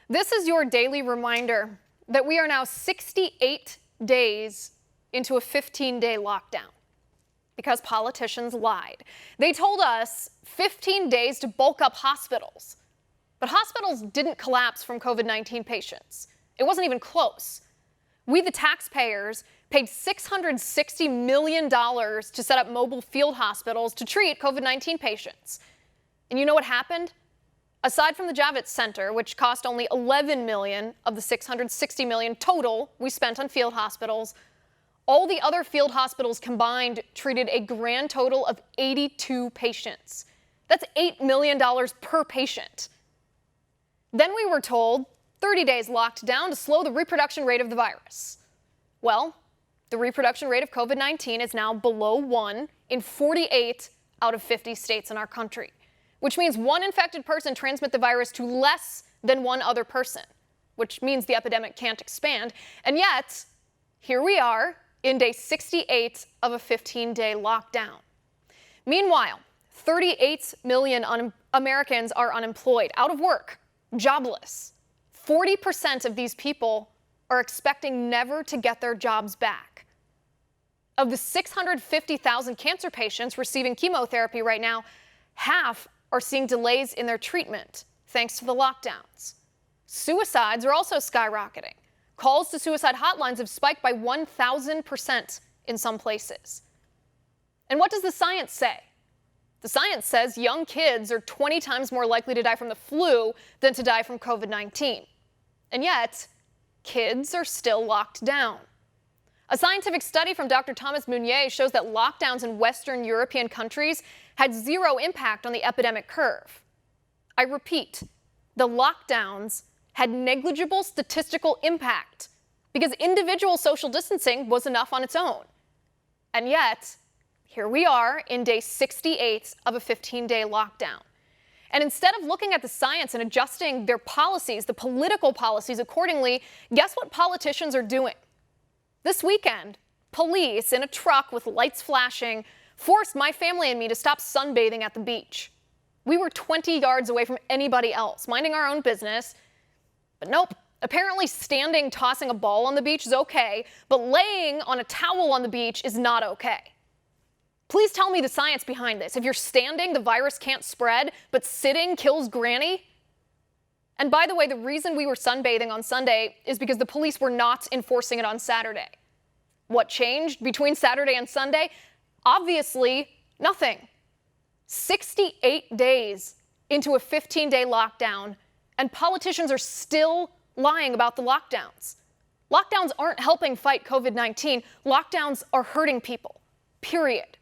This is your daily reminder that we are now 68 days into a 15-day lockdown because politicians lied. They told us 15 days to bulk up hospitals, but hospitals didn't collapse from COVID-19 patients. It wasn't even close. We, the taxpayers, paid $660 million to set up mobile field hospitals to treat COVID-19 patients. And you know what happened? Aside from the Javits Center, which cost only $11 million of the $660 million total we spent on field hospitals, all the other field hospitals combined treated a grand total of 82 patients. That's $8 million per patient. Then we were told 30 days locked down to slow the reproduction rate of the virus. Well, the reproduction rate of COVID-19 is now below 1 in 48 out of 50 states in our country, which means one infected person transmits the virus to less than one other person, which means the epidemic can't expand. And yet, here we are in day 68 of a 15-day lockdown. Meanwhile, 38 million Americans are unemployed, out of work, jobless. 40% of these people are expecting never to get their jobs back. Of the 650,000 cancer patients receiving chemotherapy right now, half are seeing delays in their treatment thanks to the lockdowns. Suicides are also skyrocketing. Calls to suicide hotlines have spiked by 1,000% in some places. And what does the science say? The science says young kids are 20 times more likely to die from the flu than to die from COVID-19. And yet, kids are still locked down. A scientific study from Dr. Thomas Meunier shows that lockdowns in Western European countries had zero impact on the epidemic curve. I repeat, the lockdowns had negligible statistical impact because individual social distancing was enough on its own. And yet, here we are in day 68 of a 15-day lockdown. And instead of looking at the science and adjusting their policies, the political policies accordingly, guess what politicians are doing? This weekend, police in a truck with lights flashing forced my family and me to stop sunbathing at the beach. We were 20 yards away from anybody else, minding our own business. But nope, apparently standing tossing a ball on the beach is okay, but laying on a towel on the beach is not okay. Please tell me the science behind this. If you're standing, the virus can't spread, but sitting kills granny? And by the way, the reason we were sunbathing on Sunday is because the police were not enforcing it on Saturday. What changed between Saturday and Sunday? Obviously, nothing. 68 days into a 15-day lockdown, and politicians are still lying about the lockdowns. Lockdowns aren't helping fight COVID-19. Lockdowns are hurting people, period.